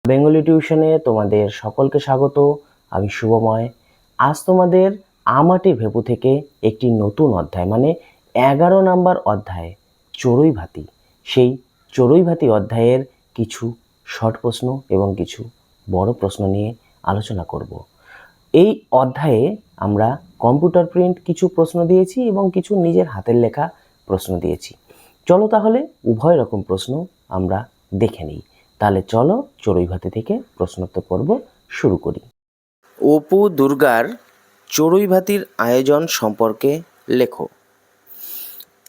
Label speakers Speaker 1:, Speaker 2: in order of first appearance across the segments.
Speaker 1: Bengali টিউশনে তোমাদের সকলকে স্বাগত। আমি শুভময়। আজ তোমাদের আমাটির ভেপু থেকে একটি নতুন অধ্যায় মানে 11 নাম্বার অধ্যায় চড়ুই ভাতি, সেই চড়ুই ভাতি অধ্যায়ের কিছু শর্ট প্রশ্ন এবং কিছু বড় প্রশ্ন নিয়ে আলোচনা করব। এই অধ্যায়ে আমরা কম্পিউটার প্রিন্ট কিছু প্রশ্ন দিয়েছি এবং কিছু নিজের হাতের লেখা প্রশ্ন দিয়েছি। চলো তাহলে উভয় রকম প্রশ্ন আমরা দেখে নিই। তাহলে চলো চড়ুই ভাতি থেকে প্রশ্নোত্তর পর্ব শুরু করি। অপু দুর্গার চড়ুই ভাতির আয়োজন সম্পর্কে লেখো।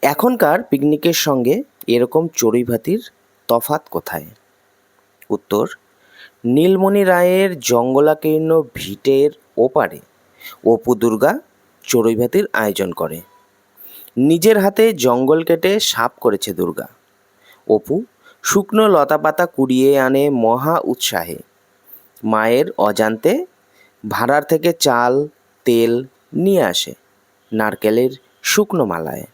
Speaker 1: এখনকার পিকনিকের সঙ্গে এরকম চড়ুই ভাতির তফাৎ কোথায়? উত্তর, নীলমণি রায়ের জঙ্গলাকীর্ণ ভিটের ওপারে অপু দুর্গা চড়ুই ভাতির আয়োজন করে। নিজের হাতে জঙ্গল কেটে সাপ করেছে দুর্গা। অপু শুকনো লতাপাতা কুড়িয়ে আনে মহা উৎসাহে। মায়ের অজান্তে ভাড়ার থেকে চাল তেল নিয়ে আসে নারকেলের শুকনো মালায়।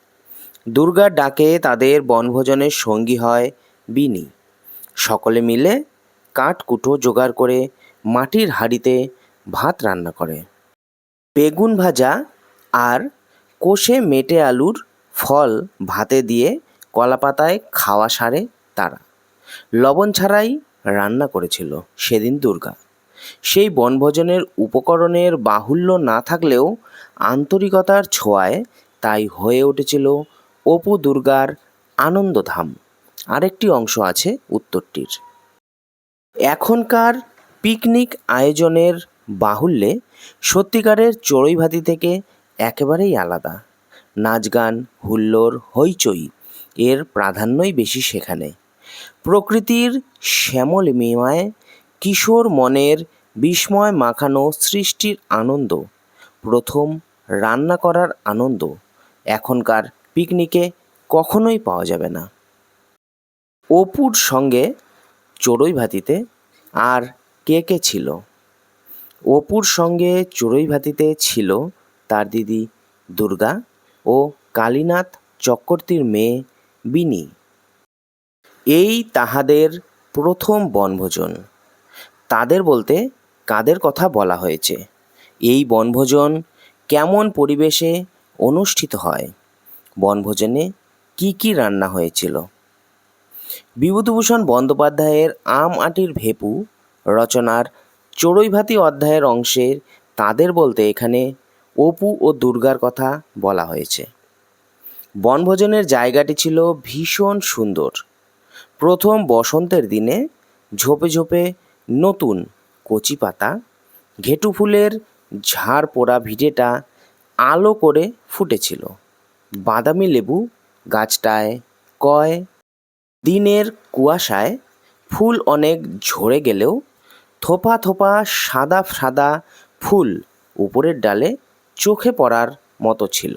Speaker 1: দুর্গার ডাকে তাদের বনভোজনের সঙ্গী হয় বিনি। সকলে মিলে কাঠকুটো জোগাড় করে মাটির হাঁড়িতে ভাত রান্না করে। বেগুন ভাজা আর কষে মেটে আলুর ফল ভাতে দিয়ে কলাপাতায় খাওয়া সারে তারা। লবণ ছাড়াই রান্না করেছিল সেদিন দুর্গা। সেই বনভোজনের উপকরণের বাহুল্য না থাকলেও আন্তরিকতার ছোঁয়ায় তাই হয়ে উঠেছিল অপু দুর্গার আনন্দধাম। আরেকটি অংশ আছে উত্তরটির। এখনকার পিকনিক আয়োজনের বাহুল্যে সত্যিকারের চড়ুই ভাতি থেকে একেবারেই আলাদা। নাচ গান হুল্লোড় হইচই এর প্রাধান্যই বেশি সেখানে। প্রকৃতির শ্যামল মিমায় কিশোর মনের বিস্ময় মাখানো সৃষ্টির আনন্দ, প্রথম রান্না করার আনন্দ এখনকার পিকনিকে কখনোই পাওয়া যাবে না। অপুর সঙ্গে চড়ুই ভাতিতে আর কে কে ছিল? অপুর সঙ্গে চড়ুই ভাতিতে ছিল তার দিদি দুর্গা ও কালীনাথ চক্রবর্তীর মেয়ে বিনি। এই তাহাদের প্রথম বনভোজন। তাদের বলতে কাদের কথা বলা হয়েছে? এই বনভোজন কেমন পরিবেশে অনুষ্ঠিত হয়? বনভোজনে কি কি রান্না হয়েছিল? বিভূতিভূষণ বন্দ্যোপাধ্যায়ের আম আঁটির ভেপু রচনার চড়ুই ভাতি অধ্যায়ের অংশের তাদের বলতে এখানে অপু ও দুর্গার কথা বলা হয়েছে। বনভোজনের জায়গাটি ছিল ভীষণ সুন্দর। প্রথম বসন্তের দিনে ঝোপে ঝোপে নতুন কচি পাতা, ঘেটু ফুলের ঝাড় পোড়া ভিটেটা আলো করে ফুটেছিল। বাদামি লেবু গাছটায় কয়। দিনের কুয়াশায় ফুল অনেক ঝরে গেলেও থোপা থোপা সাদা সাদা ফুল উপরের ডালে চোখে পড়ার মতো ছিল।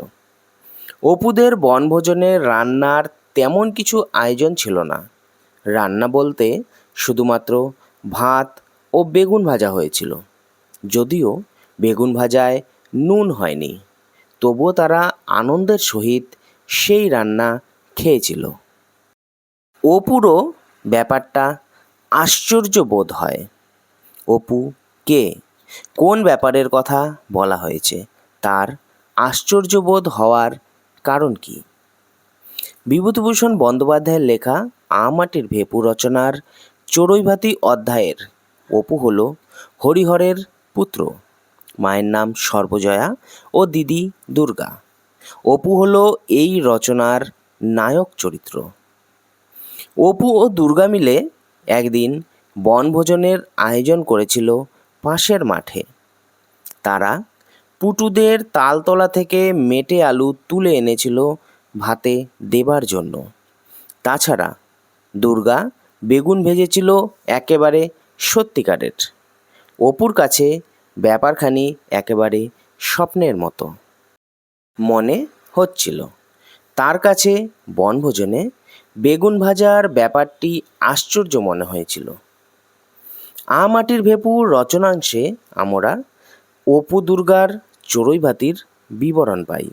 Speaker 1: অপুদের বনভোজনের রান্নার তেমন কিছু আয়োজন ছিল না। রান্না বলতে শুধুমাত্র ভাত ও বেগুন ভাজা হয়েছিল। যদিও বেগুন ভাজায় নুন হয়নি, তবুও তারা আনন্দের সহিত সেই রান্না খেয়েছিল। অপুরও ব্যাপারটা আশ্চর্য বোধ হয়। অপু কে, কোন ব্যাপারের কথা বলা হয়েছে, তার আশ্চর্যবোধ হওয়ার কারণ কি? বিভূতিভূষণ বন্দ্যোপাধ্যায়ের লেখা আম আঁটির ভেপু রচনার চড়ুই ভাতি অধ্যায়ের অপু হল হরিহরের পুত্র। মায়ের নাম সর্বজয়া ও দিদি দুর্গা। অপু হল এই রচনার নায়ক চরিত্র। অপু ও দুর্গা মিলে একদিন বনভোজনের আয়োজন করেছিল পাশের মাঠে। তারা পুটুদের তালতলা থেকে মেটে আলু তুলে এনেছিল ভাতে দেবার জন্য। তাছাড়া দুর্গা বেগুন ভেজেছিল একেবারে সত্যিকারের। অপুর কাছে ব্যাপারখানি একেবারে স্বপ্নের মতো মনে হচ্ছিল। তার কাছে বনভোজনে বেগুন ভাজার ব্যাপারটি আশ্চর্য মনে হয়েছিল। আম আঁটির ভেপু রচনাংশে আমরা অপু দুর্গার চড়ুই ভাতির বিবরণ পাই।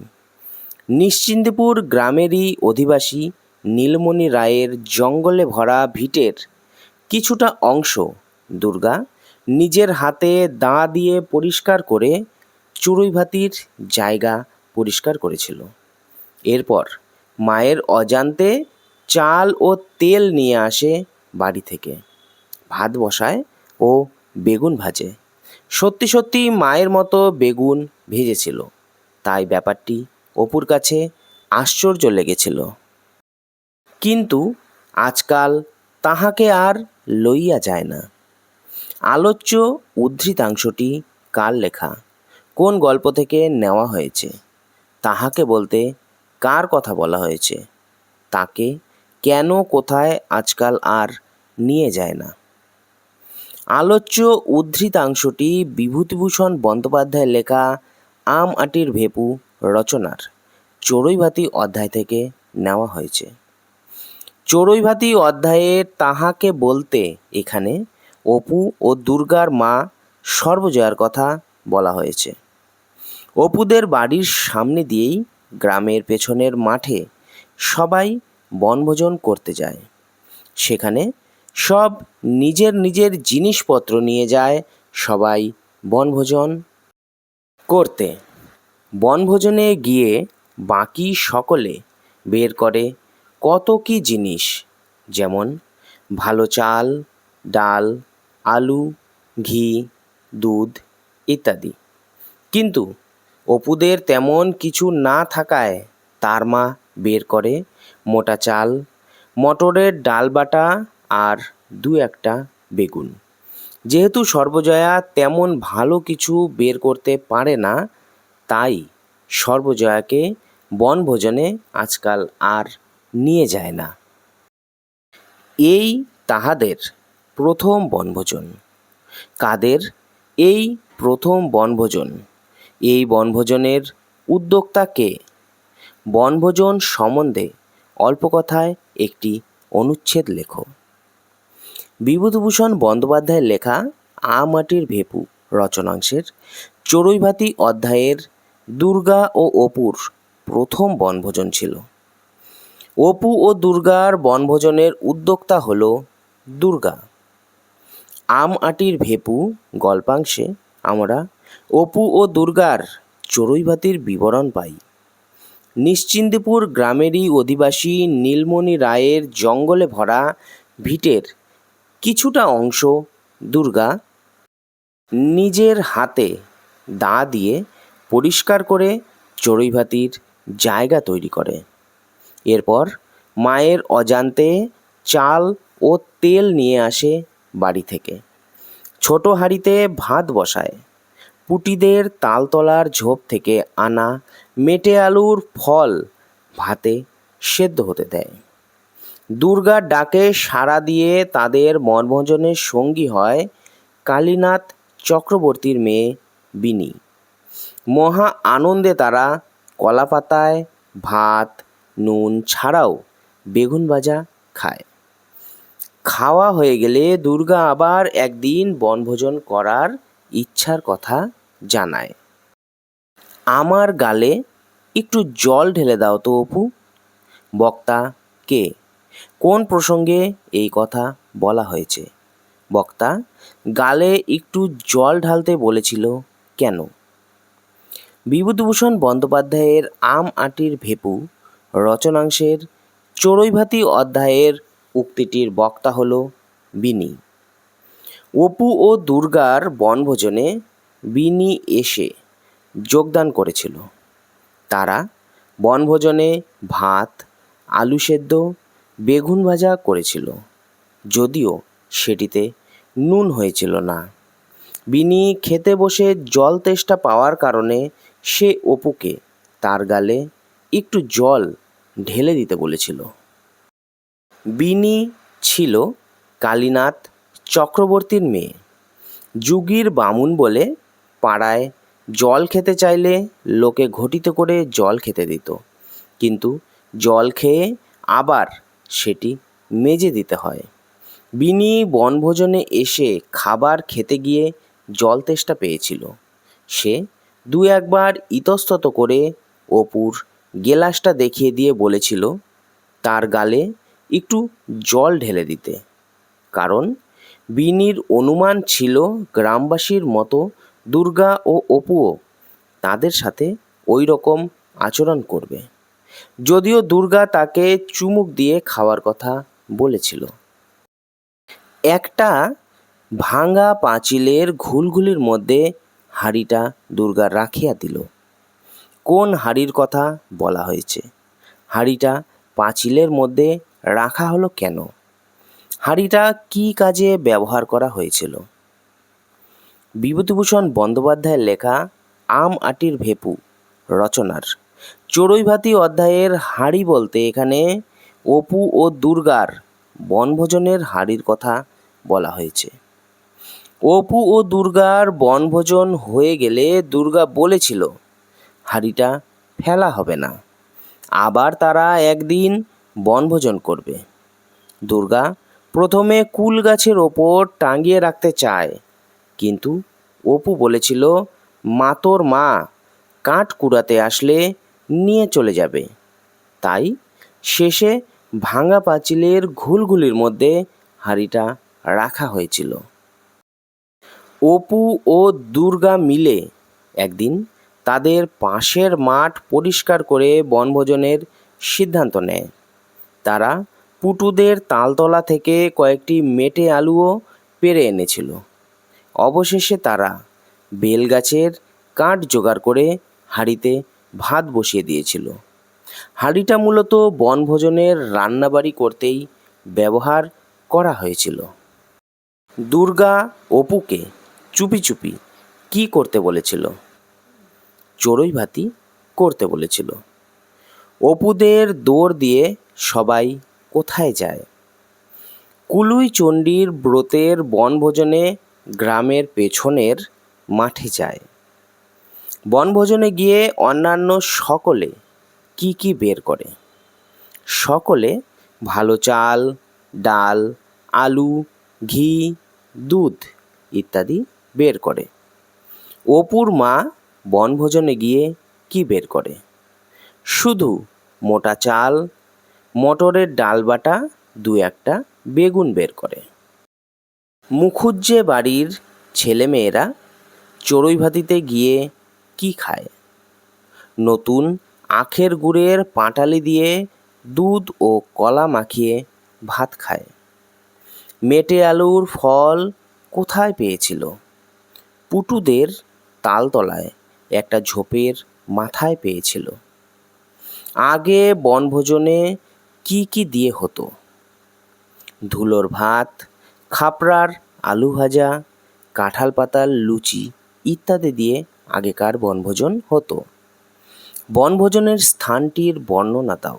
Speaker 1: নিশ্চিন্দিপুর গ্রামেরই অধিবাসী নীলমণি রায়ের জঙ্গলে ভরা ভিটের কিছুটা অংশ দুর্গা নিজের হাতে দা দিয়ে পরিষ্কার করে চড়ুই ভাতির জায়গা পরিষ্কার করেছিল। এরপর মায়ের অজান্তে চাল ও তেল নিয়ে আসে বাড়ি থেকে, ভাত বসায় ও বেগুন ভাজে। সত্যি সত্যি মায়ের মতো বেগুন ভেজেছিল, তাই ব্যাপারটি অপুর কাছে আশ্চর্য লেগেছিল। কিন্তু আজকাল তাহাকে আর লইয়া যায় না। আলোচ্য উদ্ধৃতাংশটি কার লেখা, কোন গল্প থেকে নেওয়া হয়েছে, তাহাকে বলতে কার কথা বলা হয়েছে, তাকে কেন কোথায় আজকাল আর নিয়ে যায় না? আলোচ্য উদ্ধৃতাংশটি বিভূতিভূষণ বন্দ্যোপাধ্যায়ের লেখা আম আঁটির ভেপু রচনার চড়ুইভাতি অধ্যায় থেকে নেওয়া হয়েছে। চড়ুইভাতি অধ্যায়ে তাহাকে বলতে এখানে অপু ও দুর্গার মা সর্বজয়ার কথা বলা হয়েছে। অপুদের বাড়ির সামনে দিয়েই গ্রামের পেছনের মাঠে সবাই বনভোজন করতে যায়। সেখানে সব নিজের নিজের জিনিসপত্র নিয়ে যায় সবাই বনভোজন করতে। বনভোজনে গিয়ে বাকি সকলে বের করে কত কী জিনিস, যেমন ভালো চাল, ডাল, আলু, ঘি, দুধ ইত্যাদি। কিন্তু অপুদের তেমন কিছু না থাকায় তার মা বের করে মোটা চাল, মটরের ডাল বাটা আর দু একটা বেগুন। যেহেতু সর্বজয়া তেমন ভালো কিছু বের করতে পারে না, তাই সর্বজয়াকে বনভোজনে আজকাল আর নিয়ে যায় না। এই তাহাদের প্রথম বনভোজন। কাদের এই প্রথম বনভোজন? এই বনভোজনের উদ্যোক্তা কে? বনভোজন সম্বন্ধে অল্প কথায় একটি অনুচ্ছেদ লেখো। বিভূতিভূষণ বন্দ্যোপাধ্যায়ের লেখা আম আঁটির ভেপু রচনাংশের চড়ুইভাতি অধ্যায়ের দুর্গা ও অপুর প্রথম বনভোজন ছিল। অপু ও দুর্গার বনভোজনের উদ্যোক্তা হল দুর্গা। আম আঁটির ভেপু গল্পাংশে আমরা অপু ও দুর্গার চড়ুইভাতির বিবরণ পাই। নিশ্চিন্দিপুর গ্রামেরই অধিবাসী নীলমণি রায়ের জঙ্গলে ভরা ভিটের কিছুটা অংশ দুর্গা নিজের হাতে দা দিয়ে পরিষ্কার করে চড়ুইভাতির জায়গা তৈরি করে। এরপর মায়ের অজান্তে চাল ও তেল নিয়ে আসে বাড়ি থেকে, ছোট হাঁড়িতে ভাত বসায়। পুটিদের তালতলার ঝোপ থেকে আনা মেটে আলুর ফল ভাতে সেদ্ধ হতে দেয়। দুর্গার ডাকে সাড়া দিয়ে তাদের বনভোজনের সঙ্গী হয় কালীনাথ চক্রবর্তীর মেয়ে বিনি। মহা আনন্দে তারা কলাপাতায় ভাত, নুন ছাড়াও বেগুন ভাজা খায়। খাওয়া হয়ে গেলে দুর্গা আবার একদিন বনভোজন করার ইচ্ছার কথা জানায়। আমার গালে একটু জল ঢেলে দাও তো অপু। বক্তা কে? কোন প্রসঙ্গে এই কথা বলা হয়েছে? বক্তা গালে একটু জল ঢালতে বলেছিল কেন? বিভূতিভূষণ বন্দ্যোপাধ্যায়ের আম আঁটির ভেপু রচনাংশের চড়ুইভাতি অধ্যায়ের উক্তিটির বক্তা হল বিনি। অপু ও দুর্গার বনভোজনে বিনি এসে যোগদান করেছিল। তারা বনভোজনে ভাত, আলু সেদ্ধ, বেগুন ভাজা করেছিল, যদিও সেটিতে নুন হয়েছিল না। বিনি খেতে বসে জল তেষ্টা পাওয়ার কারণে সে অপুকে তার গালে একটু জল ঢেলে দিতে বলেছিল। বিনি ছিল কালীনাথ চক্রবর্তীর মেয়ে। যুগীর বামুন বলে পাড়ায় জল খেতে চাইলে লোকে ঘটিতে করে জল খেতে দিত, কিন্তু জল খেয়ে আবার সেটি মেজে দিতে হয়। বিনি বনভোজনে এসে খাবার খেতে গিয়ে জল তেষ্টা পেয়েছিল। সে দু একবার ইতস্তত করে অপুর গেলাসটা দেখিয়ে দিয়ে বলেছিল তার গালে একটু জল ঢেলে দিতে, কারণ বিনির অনুমান ছিল গ্রামবাসীর মতো দুর্গা ও অপুও তাদের সাথে ওই রকম আচরণ করবে, যদিও দুর্গা তাকে চুমুক দিয়ে খাওয়ার কথা বলেছিল। একটা ভাঙা পাঁচিলের ঘুলঘুলির মধ্যে হাঁড়িটা দুর্গা রাখিয়া দিল। কোন হাঁড়ির কথা বলা হয়েছে? হাঁড়িটা পাঁচিলের মধ্যে রাখা হলো কেন? হাঁড়িটা কি কাজে ব্যবহার করা হয়েছিল? বিভূতিভূষণ বন্দ্যোপাধ্যায়ের লেখা আম আটির ভেপু রচনার চড়ুইভাতি অধ্যায়ের হাঁড়ি বলতে এখানে অপু ও দুর্গার বনভোজনের হাঁড়ির কথা বলা হয়েছে। অপু ও দুর্গার বনভোজন হয়ে গেলে দুর্গা বলেছিল হাঁড়িটা ফেলা হবে না, আবার তারা একদিন বনভোজন করবে। দুর্গা প্রথমে কুল গাছের ওপর টাঙিয়ে রাখতে চায়, কিন্তু অপু বলেছিল মাতোর মা কাঠ কুড়াতে আসলে নিয়ে চলে যাবে। তাই শেষে ভাঙা পাঁচিলের ঘুলঘুলির মধ্যে হাঁড়িটা রাখা হয়েছিল। অপু ও দুর্গা মিলে একদিন তাদের পাশের মাঠ পরিষ্কার করে বনভোজনের সিদ্ধান্ত নেয়। তারা পুটুদের তালতলা থেকে কয়েকটি মেটে আলুও পেড়ে এনেছিল। অবশেষে তারা বেলগাছের কাঠ জোগাড় করে হাঁড়িতে ভাত বসিয়ে দিয়েছিল। হাঁড়িটা মূলত বনভোজনের রান্নাবাড়ি করতেই ব্যবহার করা হয়েছিল। দুর্গা অপুকে চুপি চুপি কি করতে বলেছিল? চড়ুইভাতি করতে বলেছিল। অপুদের দৌড় দিয়ে সবাই কোথায় যায়? কুলুই চণ্ডীর ব্রতের বনভোজনে গ্রামের পেছনের মাঠে যায়। বনভোজনে গিয়ে অন্যান্য সকলে কি কি বের করে? সকলে ভালো চাল, ডাল, আলু, ঘি, দুধ ইত্যাদি বের করে। অপুর মা বনভোজনে গিয়ে কি বের করে? শুধু মোটা চাল, মটরের ডাল বাটা, দু একটা বেগুন বের করে। মুখুজ্জে বাড়ির ছেলেমেয়েরা চড়ুইভাতিতে গিয়ে কি খায়? নতুন আখের গুড়ের পাটালি দিয়ে দুধ ও কলা মাখিয়ে ভাত খায়। মেটে আলুর ফল কোথায় পেয়েছিল? পুটুদের তালতলায় একটা ঝোপের মাথায় পেয়েছিল। আগে বনভোজনে কি কি দিয়ে হতো? ধুলোর ভাত, খাপড়ার আলু ভাজা, কাঁঠাল পাতার লুচি ইত্যাদি দিয়ে আগেকার বনভোজন হতো। বনভোজনের স্থানটির বর্ণনা দাও।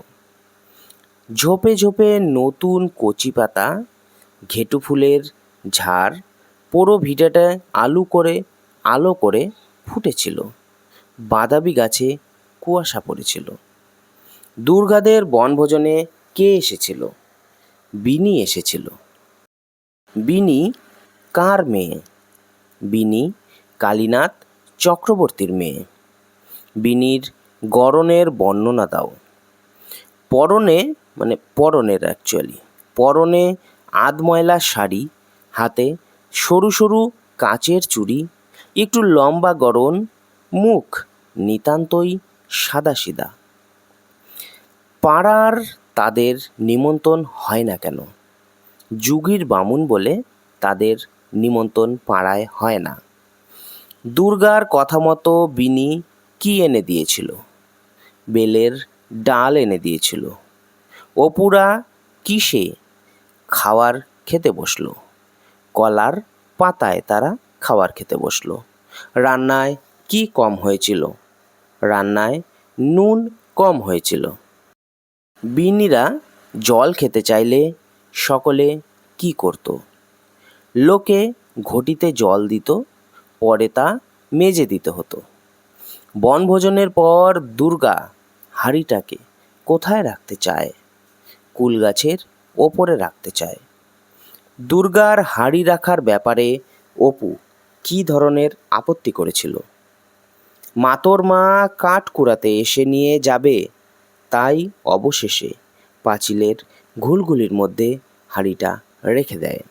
Speaker 1: ঝোপে ঝোপে নতুন কচি পাতা, ঘেটু ফুলের ঝাড় পোড়ো ভিটাটা আলো করে ফুটেছিল। বাদাবি গাছে কুয়াশা পড়েছিল। দুর্গাদের বনভোজনে কে এসেছিল? বিনি এসেছিল। বিনি কার মেয়ে? বিনি কালীনাথ চক্রবর্তীর মেয়ে। বিনির গড়নের বর্ণনা দাও। পরনে আধময়লা শাড়ি, হাতে সরু সরু কাচের চুড়ি, একটু লম্বা গড়ন, মুখ নিতান্তই সাদাসিধা। পাড়ার তাদের নিমন্ত্রণ হয় না কেন? যুগীর বামুন বলে তাদের নিমন্ত্রণ পাড়ায় হয় না। দুর্গার কথা মতো বিনি কি এনে দিয়েছিল? বেলের ডাল এনে দিয়েছিল। অপুরা কিসে খাওয়ার খেতে বসলো? কলার পাতায় তারা খাবার খেতে বসলো। রান্নায় কি কম হয়েছিল? রান্নায় নুন কম হয়েছিল। বিনিরা জল খেতে চাইলে সকলে কি করত? লোকে ঘটিতে জল দিত, পরে তা মেজে দিতে হতো। বনভোজনের পর দুর্গা হাঁড়িটাকে কোথায় রাখতে চায়? কুল গাছের ওপরে রাখতে চায়। দুর্গার হাঁড়ি রাখার ব্যাপারে অপু কি ধরনের আপত্তি করেছিল? মাতোর মা কাঠ কুড়াতে এসে নিয়ে যাবে, তাই অবশেষে পাঁচিলের ঘুলঘুলির মধ্যে হাঁড়িটা রেখে দেয়।